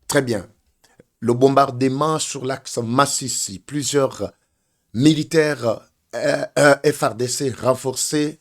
Très bien. Le bombardement sur l'axe Massissi, plusieurs militaires FRDC renforcés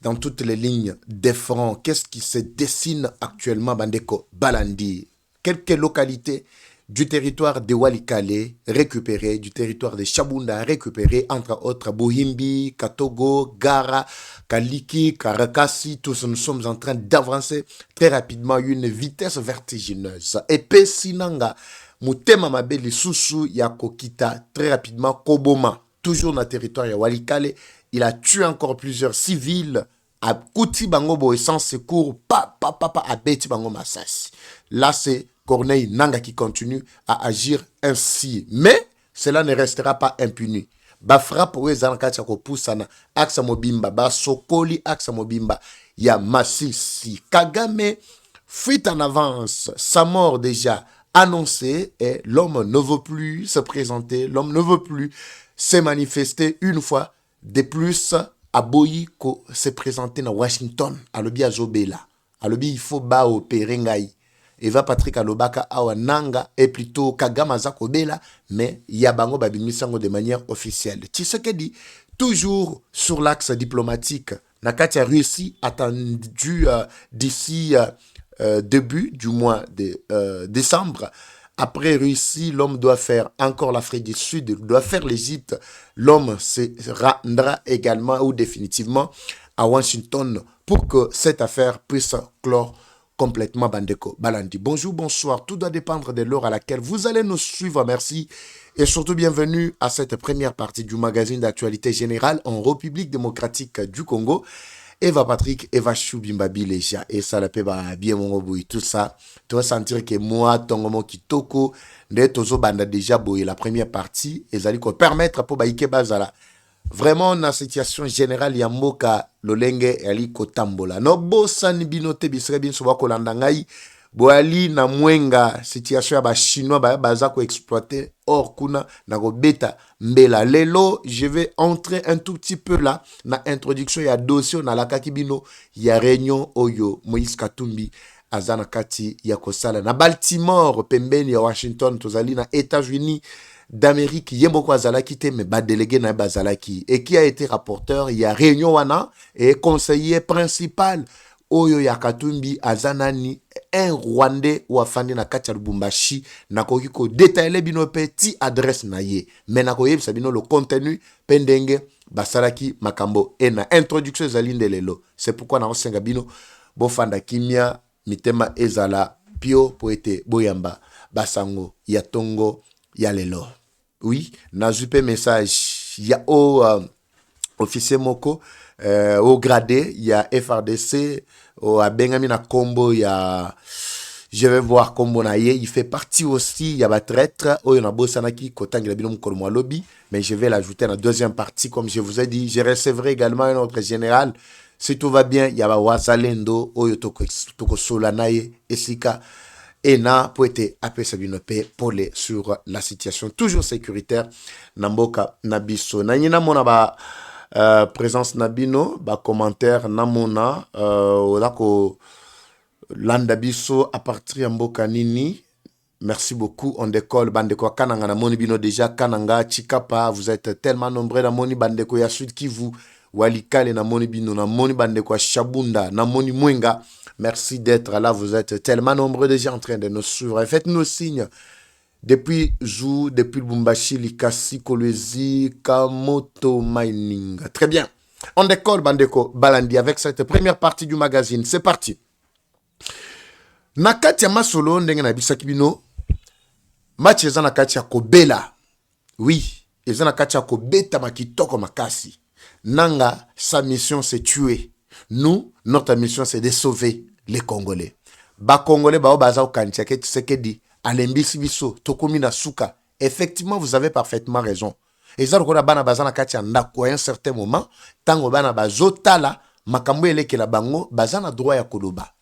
dans toutes les lignes des fronts. Qu'est-ce qui se dessine actuellement, Bandeko Balandi? Quelques localités du territoire de Walikale récupérées, du territoire de Chabunda récupérées, entre autres Bohimbi, Katogo, Gara, Kaliki, Karakasi. Tous nous sommes en train d'avancer très rapidement à une vitesse vertigineuse. Et Pessinanga, Mutema Mabeli Susu, Yakokita, très rapidement, Koboma, toujours dans le territoire de Walikale. Il a tué encore plusieurs civils à Kouti Bangobo et sans secours, à Beti Bango Massassi. Là, c'est Corneille Nanga qui continue à agir ainsi. Mais cela ne restera pas impuni. Ba frappe wezana kati ya kopusana aksa mobimba ba sokoli aksa mobimba ya Masisi. Kagame fuite en avance, sa mort déjà annoncée et l'homme ne veut plus se présenter, l'homme ne veut plus se manifester une fois de plus. Aboyi ko se présenter dans Washington alobi azobela alobi il faut ba opérer ngai. Eva Patrick Alobaka awa nanga et plutôt Kagama Zakobela, mais Yabango Babimisango de manière officielle. Tshisekedi, toujours sur l'axe diplomatique, Nakati a réussi, attendu d'ici début du mois de décembre. Après Russie, l'homme doit faire encore l'Afrique du Sud, il doit faire l'Égypte. L'homme se rendra également ou définitivement à Washington pour que cette affaire puisse clore complètement. Bandeko Balandi. Bonjour, bonsoir. Tout doit dépendre de l'heure à laquelle vous allez nous suivre. Merci. Et surtout, bienvenue à cette première partie du magazine d'actualité générale en République démocratique du Congo. Eva Patrick, Eva Choubimbabi Leja, et ça la peba bien mon boui, tout ça. Tu vas sentir que moi, Tongomo Kitoko, de Tozo Banda déjà boui la première partie, et ça lui permettre pour Baïke Bazala. Vraiment, dans la situation générale, il y a Moka, Lolenge, et Ali Kotambola. No bosan binote bisre bin soba kolandangai, boali na mwenga, situation ya ba chinois, baza ko exploiter, or kuna, na go beta, mbela. Lelo, je vais entrer un tout petit peu là, na introduction, ya dossier, na la kakibino, ya réunion, oyo, Moïse Katumbi, azana kati, ya kosala, na Baltimore, pembeni, ya Washington, tozali, na États-Unis d'Amérique, Yemboko Azalaki te, mais bas délégué na Bazalaki, et qui a été rapporteur, il y a réunion wana, et conseiller principal, Oyo Yakatumbi Azanani, un Rwandais ou afandi na kati ya Lubumbashi, na kokiko détailler bino petit adresse na ye, mais na koyeb sabino le contenu, pendenge, basalaki, makambo, et na introduction zalinde lelo. C'est pourquoi na osenga bino, bofanda kimia, mitema ezala, pio, poete, boyamba, basango, yatongo, yalelo. Oui, na zupe message, il y a au officier Moko, au gradé, il y a FRDC, au Bengami na Kombo, il y a, je vais voir Kombo na ye, il fait partie aussi, il y a ba traître, il y a Bosanaki, Kotang, il y a Binom Kolmo Lobby, mais je vais l'ajouter dans la deuxième partie, comme je vous ai dit, je recevrai également un autre général, si tout va bien, il y a Wazalendo, Oyo Toko Solanaye, Esika, et na poete apé sabinope pole sur la situation toujours sécuritaire namboka nabiso nanyina mona ba présence nabino ba commentaire namona olako landa biso à partir mboka nini. Merci beaucoup. On décolle bandeko kananga na moni bino déjà kananga chikapa, vous êtes tellement nombreux na moni bandeko ya Sud Kivu Walikale na moni bino na moni bandeko Chabunda na moni Mwenga. Merci d'être là, vous êtes tellement nombreux déjà en train de nous suivre. Faites-nous signe depuis Zou, depuis Lubumbashi, Likasi, Kolwezi, Kamoto Mining. Très bien. On décolle Bandeko Balandi avec cette première partie du magazine. C'est parti. Nakatia Masolo ndenge na bisaki bino. Match eza nakatia Kobela. Oui, eza nakatia Kobeta makitoko makasi. Nanga, sa mission c'est tuer. Nous, notre mission, c'est de sauver les Congolais. Ba Congolais, ba obaza o kantiake Tshisekedi, alembisi biso, tokomi na suka. Effectivement, vous avez parfaitement raison. Et ça, on a bana bazana katia ndako à un certain moment, tango bana bazotala, makambo eleke la bango, bazana droit ya koloba.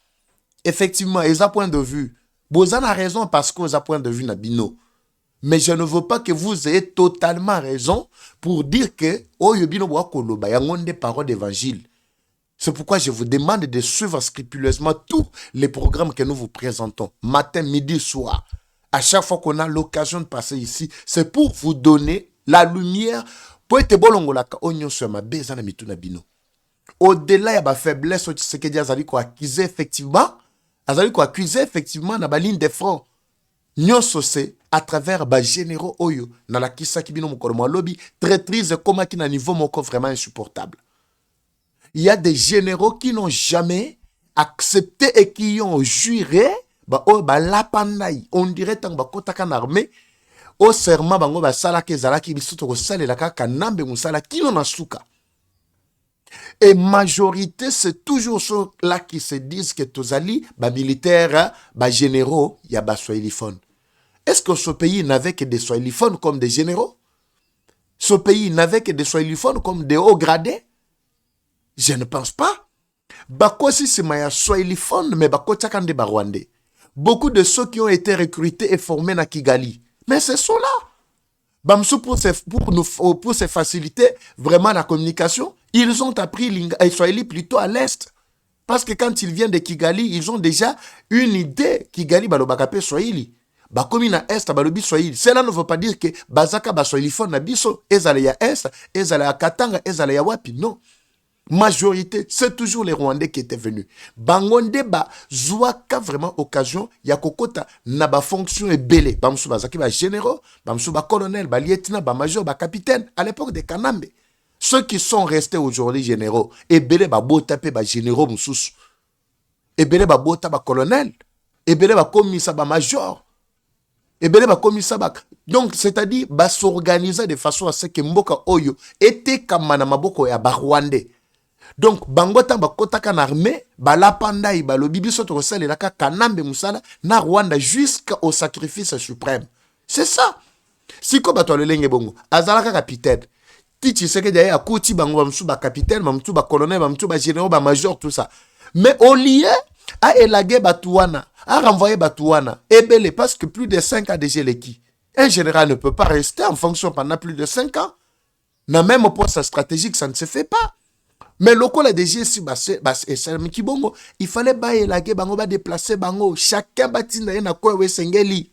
Effectivement, et ça point de vue, bozana raison parce que vous avez point de vue na bino. Mais je ne veux pas que vous ayez totalement raison pour dire que, oh, yobino boa koloba, yangon des paroles d'évangile. C'est pourquoi je vous demande de suivre scrupuleusement tous les programmes que nous vous présentons, matin, midi, soir. À chaque fois qu'on a l'occasion de passer ici, c'est pour vous donner la lumière pour être bolongolaka onyo sur ma bezana mituna bino. Au-delà de la faiblesse, ce que Azali ko accuser effectivement na ba ligne de front. Nyonso c'est à travers ba généraux oyo na la kisa kibino mokolo mo lobby traîtrise comme qui na niveau moko vraiment insupportable. Il y a des généraux qui n'ont jamais accepté et qui ont juré la pandai. On dirait tant ba kota kan armée au serment bango ba sala ke zala ki bisuto ko sala la ka nambe musala kino na suka. Et majorité, c'est toujours ceux-là qui se disent que Tozali, militaires, généraux, il y a des swahiliphones. Est-ce que ce pays n'avait que des swahiliphones comme des généraux? Ce pays n'avait que des swahiliphones comme des hauts gradés? Je ne pense pas. Bako si c'est maya swahiliphone, mais bako tchakande barwande. Beaucoup de ceux qui ont été recrutés et formés à Kigali. Mais c'est ceux-là. Bamsou pour se faciliter vraiment la communication, ils ont appris Swahili plutôt à l'est. Parce que quand ils viennent de Kigali, ils ont déjà une idée. Kigali, balobakape Swahili. Bakomi na est, balobi Swahili. Cela ne veut pas dire que Bazaka ba Swahiliphone na biso, ezale ya est, ezale ya Katanga, ezale ya wapi. Non. Majorité, c'est toujours les Rwandais qui étaient venus. Bangonde ba zouaka vraiment occasion ya kokota na ba fonction et belé. Bamsou bazaki ba généraux, bamsou ba colonel, ba lieutenant, ba major, ba capitaine à l'époque de Kanambe. Ceux qui sont restés aujourd'hui généraux, et belé ba botape ba généraux moussous. Et belé ba bota ba colonel, et belé ba commissaire ba major. Et belé ba commissaire ba. Donc c'est-à-dire ba s'organiser de façon à ce que mboka oyo était kamana maboko ya ba Rwandais. Donc, bangota bakota kan armée, la pandai, le bibiso to sale la kanambe musala, na Rwanda jusqu'au sacrifice suprême. C'est ça. Si ko bato le lenge bongo, azalaka capitaine. Titi seke d'ailleurs à koti bango bamsu ba capitaine, bamsu ba colonel, bamsu ba général, ba major tout ça. Mais au lieu à élaguer batouana, à renvoyer batouana, ebele parce que plus de 5 ans déjà l'équipe. Un général ne peut pas rester en fonction pendant plus de 5 ans. Na même poste stratégique, ça ne se fait pas. Mais le col DG si il fallait déplacer bango chacun batina na kwa sengeli.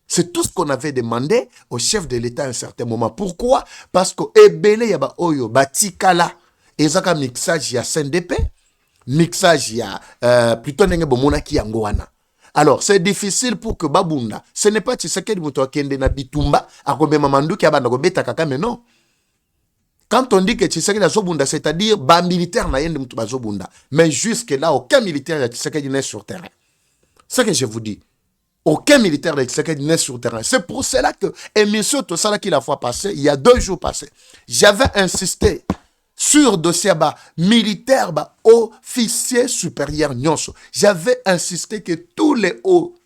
C'est tout ce qu'on avait demandé au chef de l'État à un certain moment. Pourquoi? Parce que ebele ya ba oyo batikala ezaka mixage ya CNDP, mixage ya plutôt ndenge bomona ki yango wana. Alors, c'est difficile pour que babunda. Ce n'est pas Tshisekedi muto akende na bitumba akobe mamanduki abanda ko beta kaka mais non. Quand on dit que Tshisekedi a Zobunda, c'est-à-dire bas militaire na yende mutu Zobunda. Mais jusque-là, aucun militaire de Tshisekedi n'est sur terrain. C'est ce que je vous dis. Aucun militaire de Tshisekedi n'est sur terrain. C'est pour cela que, émission tout ça là qui la fois passée, il y a 2 jours passés, j'avais insisté sur dossier militaire officier supérieur nyonso. J'avais insisté que tous les hauts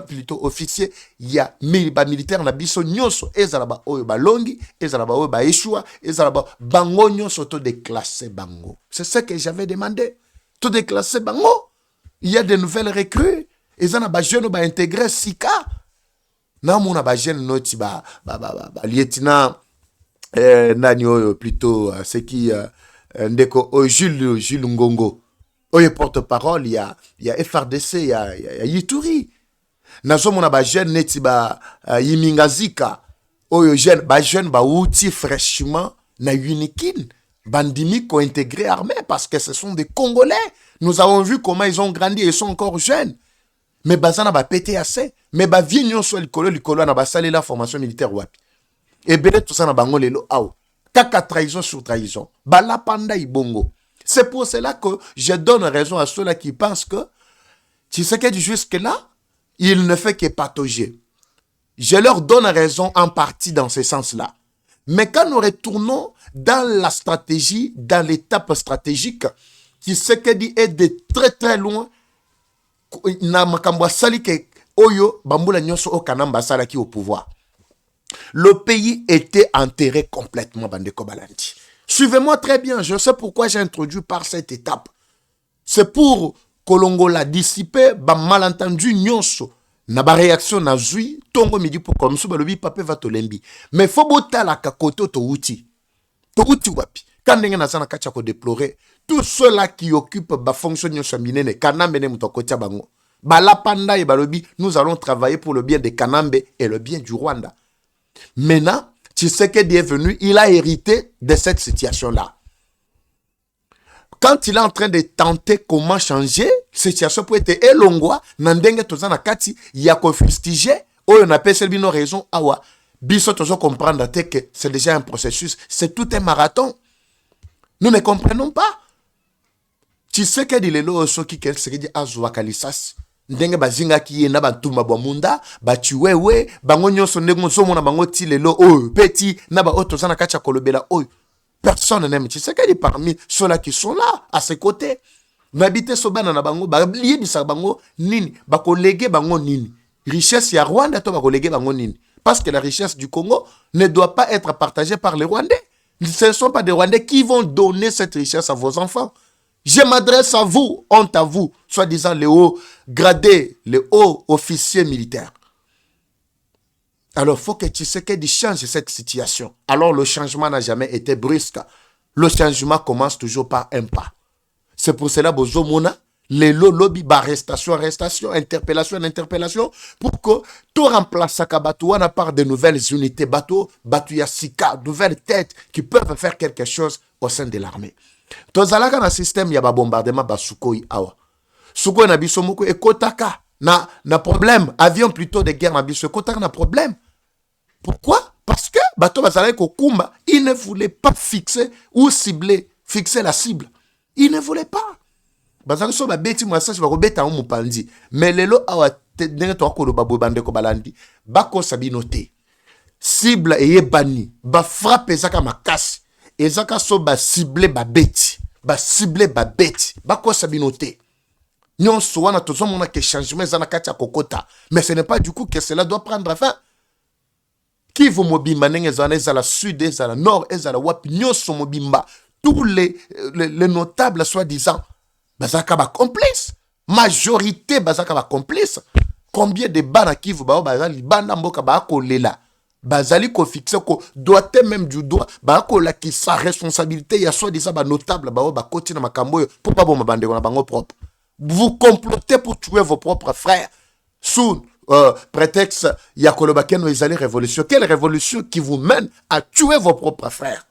plutôt officiers, il y a militaire na biso nyonso ezalaba oyo balongi, ezalaba oyo baeshua, ezalaba bango nyonso to déclasser bango. C'est ce que j'avais demandé. To déclasser bango. Il y a de nouvelles recrues. Ezana ba jeune ba intégrer sika. Na mona ba jeune noti ba lieutenant nani oyo plutôt ce qui ndeko Jules Ngongo oyo porte-parole il y a FRDC il y a Yituri nazo mona ba jeune neti ba Yimingazika oyo jeune ba outil fraîchement na Unikin bandimi ko intégré armée parce que ce sont des Congolais. Nous avons vu comment ils ont grandi et ils sont encore jeunes. Mais bazana ba pété assez mais ba vie nyonso likolo na ba sali la formation militaire wapi. Et bien tout ça na bango lelo aw. Kaka trahison sur trahison. Bala panda ibongo. C'est pour cela que je donne raison à ceux-là qui pensent que Tshisekedi jusque-là, il ne fait que patauger. Je leur donne raison en partie dans ce sens-là. Mais quand nous retournons dans la stratégie, dans l'étape stratégique, Tshisekedi est de très très loin. Na makambo sali ke oyo bambula nyonso o kanamba sala ki au pouvoir. Le pays était enterré complètement, Bandeko Balandi. Suivez-moi très bien, je sais pourquoi j'ai introduit par cette étape. C'est pour Kolongo la dissiper, malentendu nyonso, na ba réaction na zui, tongo midi pour comme ça, balobi pape va tolembi. Mais faut bota la kakoto to uti. To uti wapi. Quand n'engue na zana kacha ko déplorer, tous ceux-là qui occupent ba fonction nyonso minene, kanambe ne muto kotia bango. Balapanda et balobi, nous allons travailler pour le bien de Kanambe et le bien du Rwanda. Maintenant, Tshisekedi est venu, il a hérité de cette situation-là. Quand il est en train de tenter comment changer, situation peut être elongwa, nandenge tozana kati, ya confustige, oyo na pese bino raison, awa, biso tozo comprendre que c'est déjà un processus, c'est tout un marathon. Nous ne comprenons pas. Tshisekedi lelo soki kel sekedi azwa kalisasi. Ndenge bazinga ki ye na bantuma bamunda, bachiwewe, bango nyonso ndenge nsomo na bango ti lelo oyo, peti na ba otozana kacha kolobela oyo. Personne n'aime Tshisekedi parmi ceux-là qui sont là, à ses côtés. N'habite sobana na bango, lié bisa bango nini, bakolege bango nini. Richesse ya Rwanda to bakolege bango nini. Parce que la richesse du Congo ne doit pas être partagée par les Rwandais. Ce ne sont pas des Rwandais qui vont donner cette richesse à vos enfants. Je m'adresse à vous, honte à vous, soi-disant les hauts gradés, les hauts officiers militaires. Alors, il faut que Tshisekedi change cette situation. Alors, le changement n'a jamais été brusque. Le changement commence toujours par un pas. C'est pour cela, Bozomona, les lobby, arrestation, interpellation, pour que tout remplace Kabatoua par de nouvelles unités, bateau Yassika, nouvelles têtes qui peuvent faire quelque chose au sein de l'armée. Tozalaka na système ya ba bombardement ba Sukhoi awa. Sukhoi na biso moko ekotaka na problème, avion plutôt de guerre na biso ekotaka na problème. Pourquoi? Parce que bato bazalaki kokumba, il ne voulait pas fixer ou cibler, fixer la cible. Il ne voulait pas. Bazalaki so ba beti mwasashi ba kobeta mu pandi. Mais lelo awa ndenge to akolo ba bobande ko balandi, bako sabinote. Cible eye bani, ba frappe ezaka makasi. Ezaka so ba ciblé ba beti, ba ko sabinote. Nyonso wana tozomona ke changement zana kati ya kokota, mais ce n'est pas du coup que cela doit prendre fin. Qui vous mobimba nenge zana ezala sud, ezala nord, ezala wapi nyonso mobimba, tous les notables soi-disant bazaka ba complice, majorité bazaka ba complice. Combien de bana qui vous ba bazali bana mboka ba kolela. Bazali ko fixe ko doit même du droit ba ko la qui sa responsabilité ya soit disant ba notable ba koti na makambo pour pas bon mabande na bango propre. Vous complotez pour tuer vos propres frères sous prétexte ya koloba keno ezali révolution. Quelle révolution qui vous mène à tuer vos propres frères?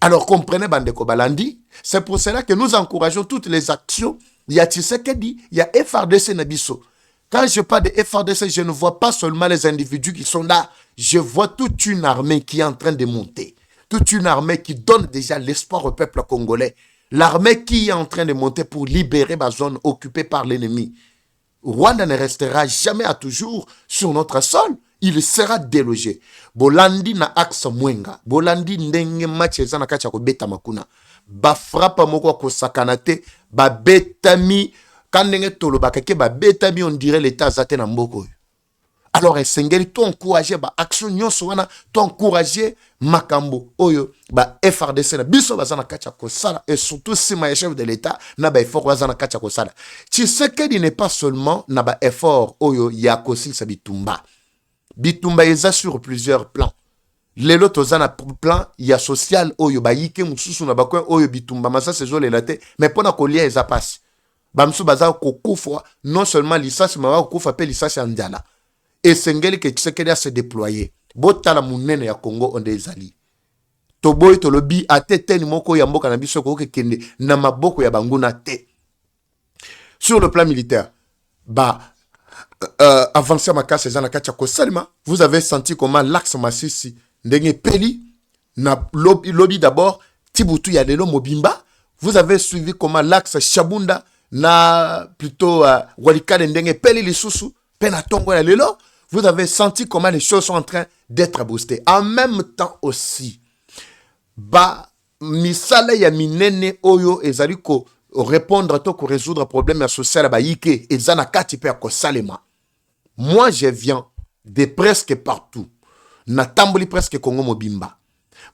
Alors comprenez Bandeko Balandi, c'est pour cela que nous encourageons toutes les actions. Il y a Tshisekedi, il y a FRDC Nabiso. Quand je parle de FRDC, je ne vois pas seulement les individus qui sont là. Je vois toute une armée qui est en train de monter. Toute une armée qui donne déjà l'espoir au peuple congolais. L'armée qui est en train de monter pour libérer ma zone occupée par l'ennemi. Rwanda ne restera jamais à toujours sur notre sol. Il sera délogé. Bolandi na axe mwenga. Bolandi ndenge match ezana kacha ko beta makuna. Ba frappa moko ko sakanate. Ba betami. Quand ndenge tolo ba keke ba betami on dirait l'état zate na mboko. Alors esengeli to encourager ba action nyonso wana to encourager makambo oyo ba FRDC na biso bazana kacha ko sala et surtout si ma chef de l'état na ba effort bazana kacha ko sala. Tshisekedi n'est pas seulement na ba effort oyo ya kosi sa bitumba. Bitumba eza sur plusieurs plans. Lelo tozana plan ya social oyo ba yike mususu na bakwe oyo bitumba masa sezo lelate mais pona kolia eza passe. Bamsu baza kokufa non seulement lisasi ma kokufa pe lisasi andala. Et sengeli que Tshisekedi a se déployer. Bota la munene ya Congo onde ezali. Toboy tolobi atete ni moko ya mboka na biso ko kende na maboko ya banguna te. Sur le plan militaire, avancé à Makasa ezana kacha ko salima, vous avez senti comment l'axe Masisi ndenge peli na lobby d'abord Tibutu ya lelo mobimba. Vous avez suivi comment l'axe Shabunda na plutôt Walikale ndenge peli lisusu pena tongo ya lelo. Vous avez senti comment les choses sont en train d'être boostées. En même temps aussi, misala ya minene oyo ezali ko répondre to ko résoudre problème social ba yike ezana kati pe ko salema. Moi je viens de presque partout. Na tamboli presque Congo mobimba.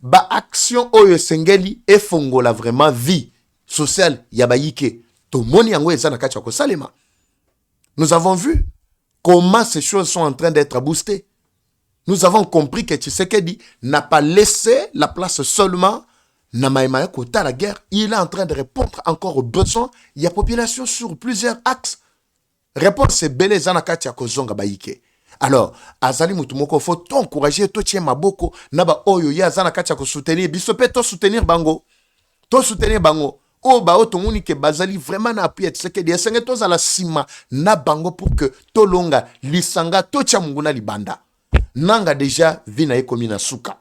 Ba action oyo sengeli e fongola vraiment vie sociale ya ba yike. To moni yango ezana kati ko salema. Nous avons vu comment ces choses sont en train d'être boostées. Nous avons compris que Tshisekedi n'a pas laissé la place seulement na maïmaïa kota la guerre. Il est en train de répondre encore aux besoins. Il y a population sur plusieurs axes. réponse ebele eza na kati ya kozonga bayike. Alors, azali mutu moko faut t'encourager, to tie maboko na ba oyo ya aza na kati ya soutenir biso pe to soutenir bango. To soutenir bango. O ba o tomoni ke bazali vraiment na appui Tshisekedi esenge toza la sima na bango pour que to longa lisanga to tia munguna libanda. Nanga déjà vina ekomi na suka.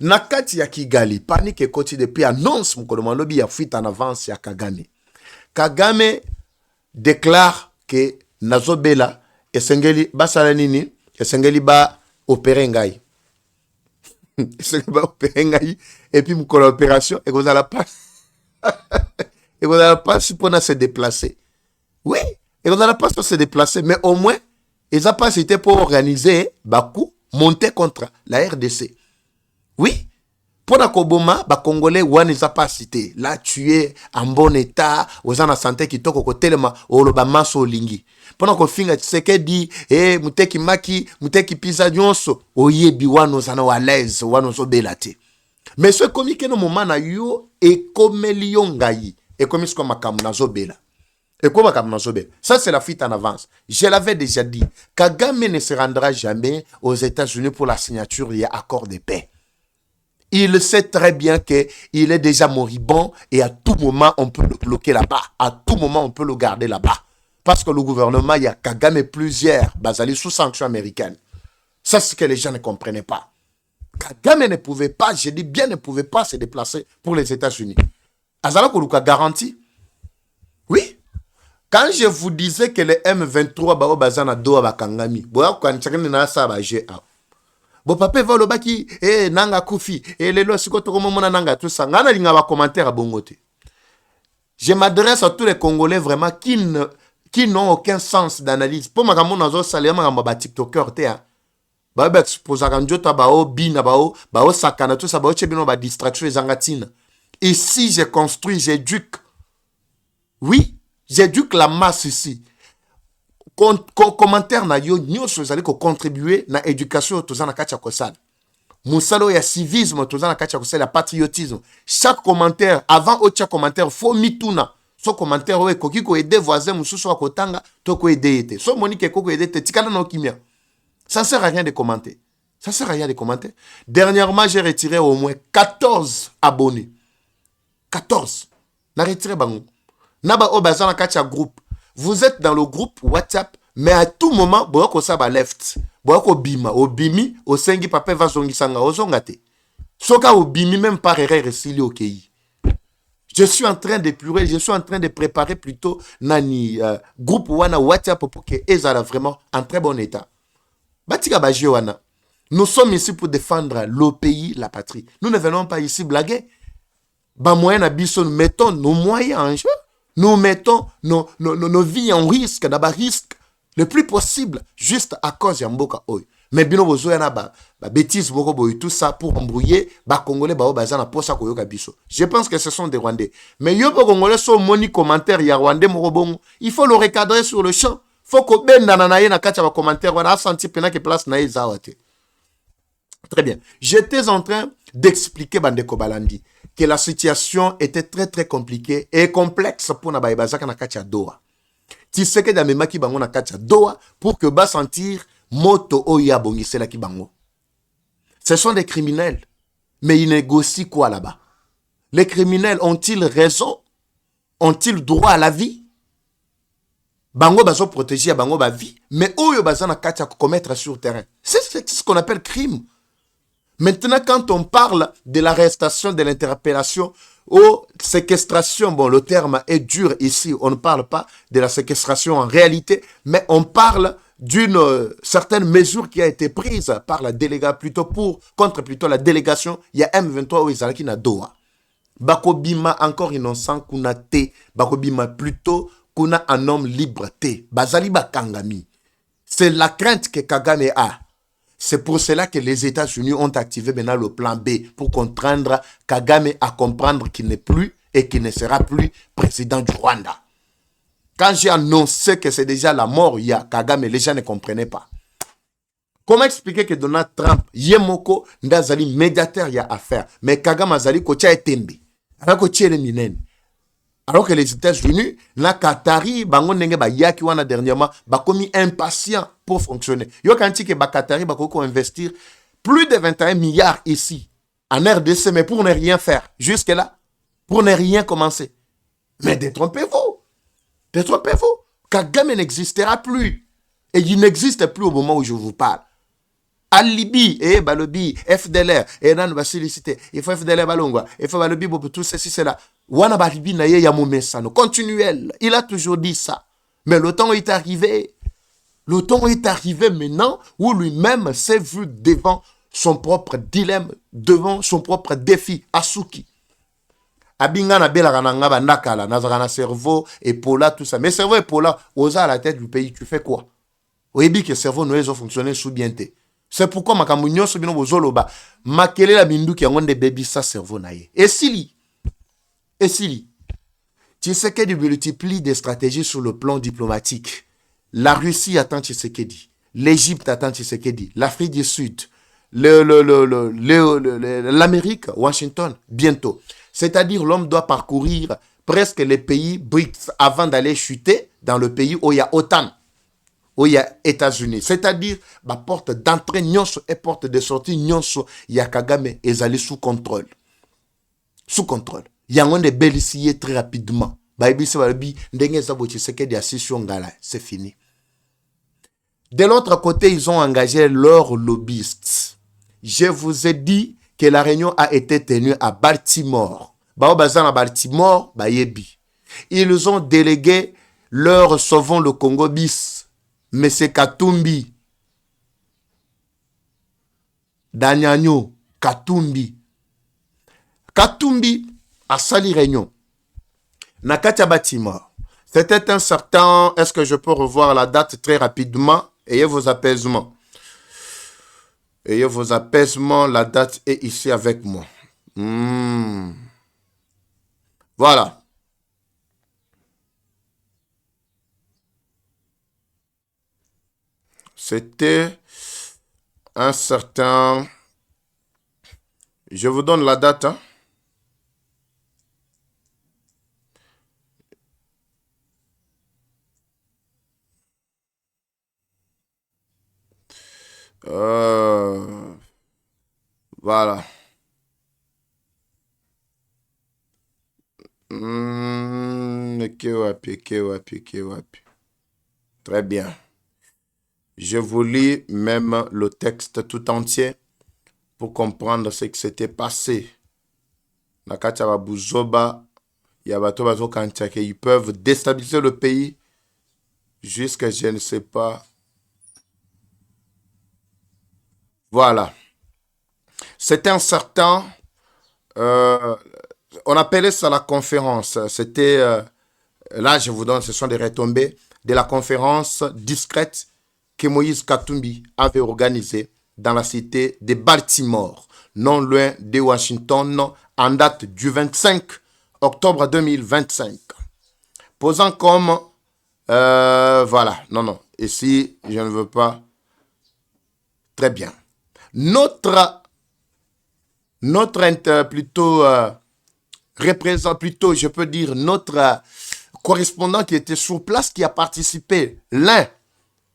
Na kati ya Kigali, panique ekoti depuis annonce mukolo malobi ya fuite en avance ya Kagame. Kagame déclare que nazobela esengeli basala nini esengeli ba opérer ngai. Esengeli ba opérer ngai et puis mukolo opération et vous allez pas et vous allez pas supposer se déplacer. Oui, et vous allez pas se déplacer mais au moins ils ont pas cité pour organiser Bakou monter contre la RDC. Oui, pour la Koboma, les Congolais ne sont pas cités. Là, tu es en bon état, aux gens en santé qui toquent au côté de ma masse au lingi. Pendant qu'on finit, tu sais qu'elle dit, Mouteki Maki, Mouteki Pisa Nyonso, Oye Biwano Zano à l'aise, Wano so belate. Mais ce comique no moment na yo, et comme Lyongaï, et comme ce qu'on m'a kamnazo bela. Et comme kamnazo bela. Ça, c'est la fuite en avance. Je l'avais déjà dit. Kagame ne se rendra jamais aux États-Unis pour la signature de l'accord de paix. Il sait très bien qu'il est déjà moribond et à tout moment, on peut le bloquer là-bas. À tout moment, on peut le garder là-bas. Parce que le gouvernement, il y a Kagame plusieurs, basés sous sanction américaine. Ça, c'est ce que les gens ne comprenaient pas. Kagame ne pouvait pas, je dis bien, ne pouvait pas se déplacer pour les États-Unis. Azala Koluka garantie. Oui. Quand je vous disais que le M23, bao bazana doa bakangami, boya kwa nchakini na sa ba GA. Bon papa va le baki nanga kufi le lo sikoto komo mona nanga tout ça ngana linga ba commentaire à bongote. Je m'adresse à tous les Congolais vraiment qui n'ont aucun sens d'analyse. Pour ma gamon nazo saler ma ba TikToker te hein. Ba ba exposer kanjota ba o bina ba o sakana tout ça ba o chebino ba distraction zangatina. Ici j'ai construit, j'éduque. Oui, j'éduque la masse ici. Commentaire na yo nyonso ezali ko contribuer na éducation tozana kacha kosala. Musalo ya civisme tozana kacha kosala patriotisme. Chaque commentaire avant autre commentaire faut mituna. So commentaire o ekoki ko aider voisin mususu wa kotanga to ko aider ete. So monique ko aider te tikana no kimia. Ça sert à rien de commenter. Ça sert à rien de commenter. Dernièrement, j'ai retiré au moins 14 abonnés. 14. Na retiré bango. Naba o bazana kacha groupe. Vous êtes dans le groupe WhatsApp, mais à tout moment, boyoko saba left, boyoko bima, obimi, o sengi papa va zongisanga, o zongate. Soka obimi même par erreur resili okei. Je suis en train de pleurer, je suis en train de préparer plutôt nani groupe wana WhatsApp pour que ezala vraiment en très bon état. Batika baji wana. Nous sommes ici pour défendre le pays, la patrie. Nous ne venons pas ici blaguer. Ba moyen abiso, nous mettons nos moyens en jeu. Nous mettons nos vies en risque, dans risque le plus possible, juste à cause de Mboka Oy. Mais bino bozo yana ba bêtises boko boy tout ça pour embrouiller ba congolais ba bazana posa koyoka biso. Je pense que ce sont des Rwandais. Mais yo po congolais so moni commentaire ya Rwandais morobongo, il faut le recadrer sur le champ. Faut ko benda na na kacha ba commentaire wana senti pena que place na ezawate. Très bien. J'étais en train d'expliquer Bandeko Balandi que la situation était très très compliquée et complexe pour Nabaye Bazaka na kacha Doha. Tu sais que dans mes maki bango na kacha Doha pour que bas sentir moto oya bongisela ki bango. Ce sont des criminels, mais ils négocient quoi là-bas? Les criminels ont-ils raison? Ont-ils droit à la vie? Bango bazo protéger bango ba vie, mais oyo bazana kacha commettre sur terrain. C'est ce qu'on appelle crime. Maintenant, quand on parle de l'arrestation, de l'interpellation ou séquestration, bon, le terme est dur ici, on ne parle pas de la séquestration en réalité, mais on parle d'une certaine mesure qui a été prise par la délégation, contre la délégation, il y a M23 au Izalaki na Doha. Bakobima encore innocent kuna te, Bakobima plutôt kuna un homme libre te, Bazali Bakangami. C'est la crainte que Kagame a. C'est pour cela que les États-Unis ont activé maintenant le plan B pour contraindre Kagame à comprendre qu'il n'est plus et qu'il ne sera plus président du Rwanda. Quand j'ai annoncé que c'est déjà la mort, il y a Kagame, les gens ne comprenaient pas. Comment expliquer que Donald Trump, Yemoko, Ndazali, médiateur, il y a affaire, mais Kagame Azali, Kocha Etembe, alors Kocha Minene. Alors que les États-Unis, la Qatari, bango nenge ba yaki wana dernièrement, ba komi impatient pour fonctionner. Yo kanti que ba Qatari ba koko investir plus de 21 milliards ici en RDC, mais pour ne rien faire jusque là, pour ne rien commencer. Mais détrompez-vous, détrompez-vous. Kagame n'existera plus et il n'existe plus au moment où je vous parle. À Libye, Balobi, FDLR, Nan va solliciter, il faut FDLR Balongwa, il faut Balobi pour tout ceci, cela. Wana Balibi na ye ya momesano, continuel. Il a toujours dit ça. Mais le temps est arrivé. Le temps est arrivé maintenant où lui-même s'est vu devant son propre dilemme, devant son propre défi. Asuki. Abinga na bela kananga bandakala, nazaka cerveau, épaula, tout ça. Mais cerveau, épaula, osa à la tête du pays, tu fais quoi? Oyebi que cerveau nous ont fonctionné sous bien té. C'est pourquoi makambo nyonso bino bozoloba makele la binduki yango nde baby sa cerveau na ye. Et Sili, Tshisekedi multiplie des stratégies sur le plan diplomatique. La Russie attend Tshisekedi, l'Égypte attend Tshisekedi, l'Afrique du Sud, l'Amérique, Washington, bientôt. C'est-à-dire l'homme doit parcourir presque les pays BRICS avant d'aller chuter dans le pays où il y a OTAN. Où il y a États-Unis. C'est-à-dire, la porte d'entrée nyonso et porte de sortie nyonso, il y a Kagame et allés sous contrôle. Sous contrôle. Il y a un de bélicier très rapidement. C'est fini. De l'autre côté, ils ont engagé leurs lobbyistes. Je vous ai dit que la réunion a été tenue à Baltimore. Baltimore, ils ont délégué leur Sauvons le Congo bis. Mais c'est Katumbi, Danyagno, Katumbi a sali réunion. Nakatia Baltimore. C'était un certain, est-ce que je peux revoir la date très rapidement? Ayez vos apaisements. Ayez vos apaisements, la date est ici avec moi. Voilà. C'était un certain... Je vous donne la date. Hein. Voilà. Très bien. Je vous lis même le texte tout entier pour comprendre ce qui s'était passé. Nakachaba Buzoba, Yabatobazo Kantiake, ils peuvent déstabiliser le pays jusqu'à je ne sais pas. Voilà. C'était un certain... on appelait ça la conférence. C'était... là, je vous donne, ce sont des retombées de la conférence discrète que Moïse Katumbi avait organisée dans la cité de Baltimore, non loin de Washington, en date du 25 octobre 2025. Posant comme... voilà, non, ici, je ne veux pas... Très bien. Notre je peux dire, notre correspondant qui était sur place, qui a participé, l'un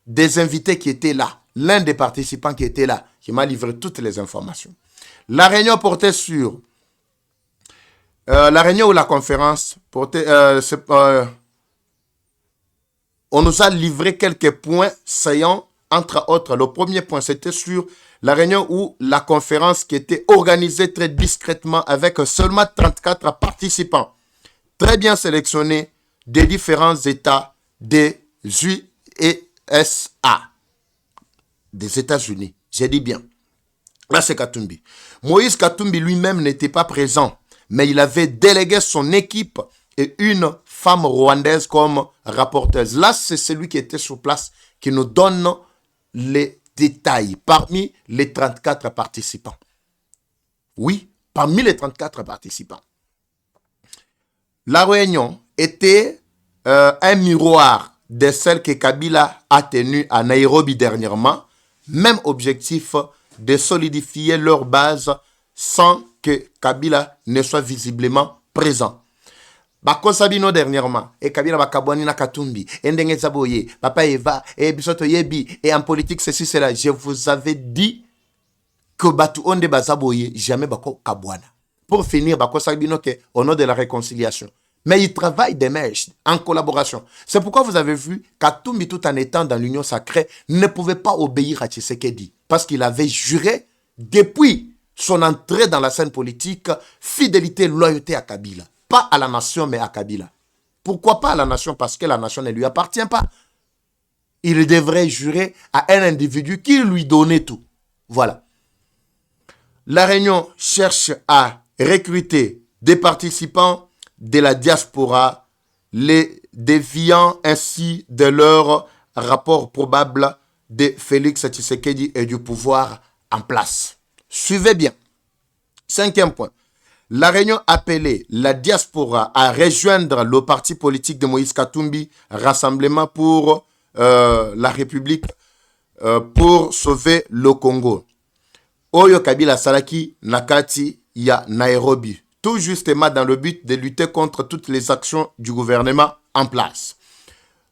des invités qui était là, l'un des participants qui était là, qui m'a livré toutes les informations. La réunion portait sur... la réunion ou la conférence portait... on nous a livré quelques points saillants, entre autres. Le premier point, c'était sur la réunion ou la conférence qui était organisée très discrètement avec seulement 34 participants, très bien sélectionnés des différents États des USA, des États-Unis. J'ai dit bien. Là, c'est Katumbi. Moïse Katumbi lui-même n'était pas présent, mais il avait délégué son équipe et une femme rwandaise comme rapporteuse. Là, c'est celui qui était sur place qui nous donne les détails parmi les 34 participants. Oui, parmi les 34 participants. La réunion était un miroir de celle que Kabila a tenue à Nairobi dernièrement. Même objectif de solidifier leur base sans que Kabila ne soit visiblement présent. bakosa bino dernièrement et Kabila bakabwani na Katumbi et ndenge zaboye papa Eva et bisoto yebi et en politique ceci cela. Je vous avais dit que batu onde bazaboye jamais bako kabwana. Pour finir bakosa bino ke au nom de la réconciliation. Mais ils travaillent des mèches en collaboration. C'est pourquoi vous avez vu Katumbi, tout en étant dans l'union sacrée, ne pouvait pas obéir à Tshisekedi. Parce qu'il avait juré, depuis son entrée dans la scène politique, fidélité, loyauté à Kabila. Pas à la nation, mais à Kabila. Pourquoi pas à la nation? Parce que la nation ne lui appartient pas. Il devrait jurer à un individu qui lui donnait tout. Voilà. La Réunion cherche à recruter des participants de la diaspora, les déviant ainsi de leur rapport probable de Félix Tshisekedi et du pouvoir en place. Suivez bien. 5e point. La Réunion appelait la diaspora à rejoindre le parti politique de Moïse Katumbi, Rassemblement pour la République, pour sauver le Congo. Oyo Kabila Salaki Nakati ya Nairobi. Tout justement dans le but de lutter contre toutes les actions du gouvernement en place.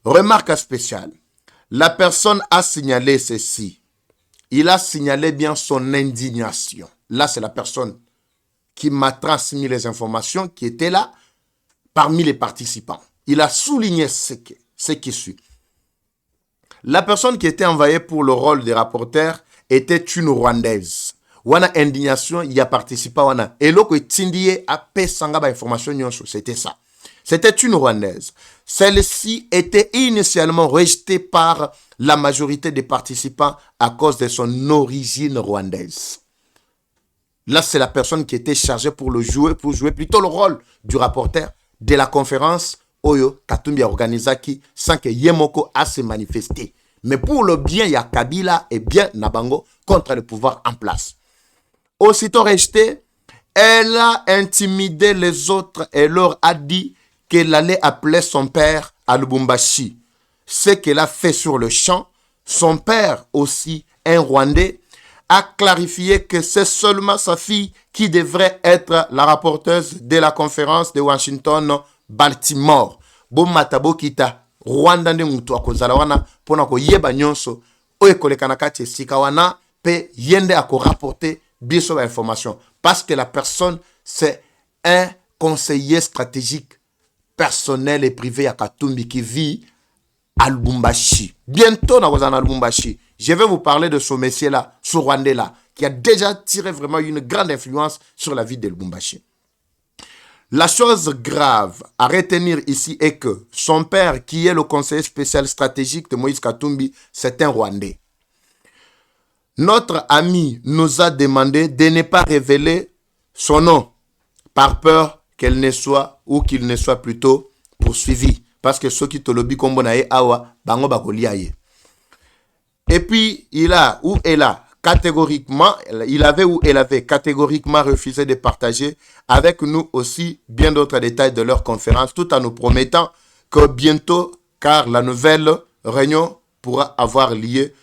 Remarque spéciale. La personne a signalé ceci. Il a signalé bien son indignation. Là, c'est la personne qui m'a transmis les informations qui étaient là parmi les participants. Il a souligné ce qui suit. La personne qui était envoyée pour le rôle de rapporteur était une Rwandaise. Wana indignation, il y a participé wana. Et l'autre tindie a pesanga ba information nyonso, c'était ça. C'était une Rwandaise. Celle-ci était initialement rejetée par la majorité des participants à cause de son origine rwandaise. Là, c'est la personne qui était chargée pour jouer plutôt le rôle du rapporteur de la conférence Oyo Katumbi Organizaki sans que Yemoko a se manifesté. Mais pour le bien, il y a Kabila et bien Nabango contre le pouvoir en place. Aussitôt rejetée, elle a intimidé les autres et leur a dit qu'elle allait appeler son père à Lubumbashi. Ce qu'elle a fait sur le champ, son père aussi, un Rwandais, a clarifié que c'est seulement sa fille qui devrait être la rapporteuse de la conférence de Washington, Baltimore. Bon matabo kita Rwanda nde mutu akozala wana pona ko yeba nyonso oye kolekana kati sika wana pe yende ako rapporter biso information parce que la personne c'est un conseiller stratégique personnel et privé à Katumbi qui vit à Lubumbashi. Bientôt dans Lubumbashi, je vais vous parler de ce monsieur là, ce Rwandais là qui a déjà tiré vraiment une grande influence sur la vie de Lubumbashi. La chose grave à retenir ici est que son père, qui est le conseiller spécial stratégique de Moïse Katumbi, c'est un Rwandais. Notre ami nous a demandé de ne pas révéler son nom par peur qu'elle ne soit ou qu'il ne soit plutôt poursuivi. Parce que ceux qui te lobby comme bonaye awa, bango bakoliaye. Et puis, il avait ou elle avait catégoriquement refusé de partager avec nous aussi bien d'autres détails de leur conférence, tout en nous promettant que bientôt, car la nouvelle réunion pourra avoir lieu,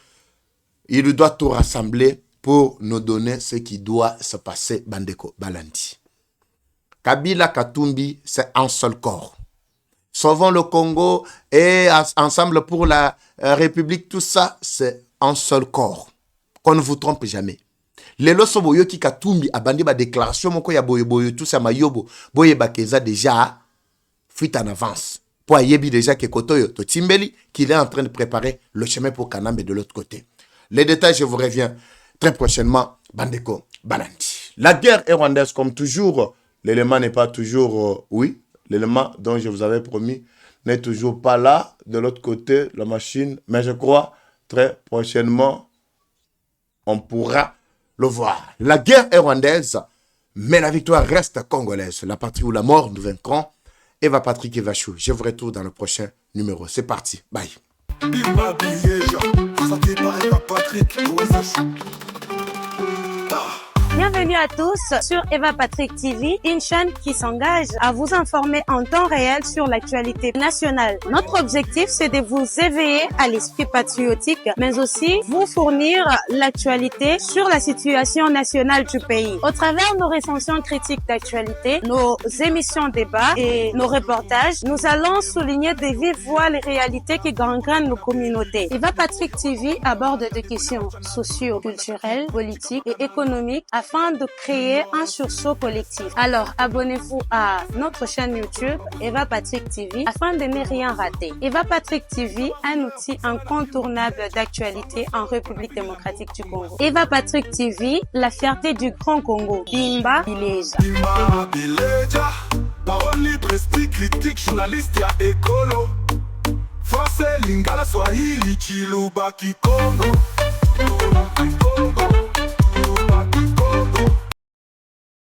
il doit tout rassembler pour nous donner ce qui doit se passer, Bandeko Balandi. Kabila Katumbi, c'est un seul corps. Sauvons le Congo et ensemble pour la République, tout ça, c'est un seul corps. Qu'on ne vous trompe jamais. Lelo soboyo ki Katumbi abandi ba déclaration moko ya boyo tout ça mayobo boye bakeza déjà fuite en avance. Pour yebi déjà que Kotoyo to Timbeli qu'il est en train de préparer le chemin pour Kanambe de l'autre côté. Les détails, je vous reviens très prochainement. Bandeko Balandi. La guerre est rwandaise comme toujours. L'élément n'est pas toujours l'élément dont je vous avais promis n'est toujours pas là de l'autre côté la machine, mais je crois très prochainement on pourra le voir. La guerre est rwandaise, mais la victoire reste congolaise. La patrie ou la mort, nous vaincrons. Eva Patrick Evachou. Je vous retrouve dans le prochain numéro. C'est parti. Bye. Bienvenue à tous sur Eva Patrick TV, une chaîne qui s'engage à vous informer en temps réel sur l'actualité nationale. Notre objectif, c'est de vous éveiller à l'esprit patriotique, mais aussi vous fournir l'actualité sur la situation nationale du pays. Au travers de nos recensions critiques d'actualité, nos émissions débats et nos reportages, nous allons souligner de vive voix les réalités qui gangrènent nos communautés. Eva Patrick TV aborde des questions socio-culturelles, politiques et économiques afin de créer un sursaut collectif. Alors, abonnez-vous à notre chaîne YouTube Eva Patrick TV afin de ne rien rater. Eva Patrick TV, un outil incontournable d'actualité en République démocratique du Congo. Eva Patrick TV, la fierté du Grand Congo. Bimba Bileja. Bimba Bileja. Parole libre, esprit critique, journaliste ya écolo. Français, Lingala, Swahili, Chiluba, Kikongo.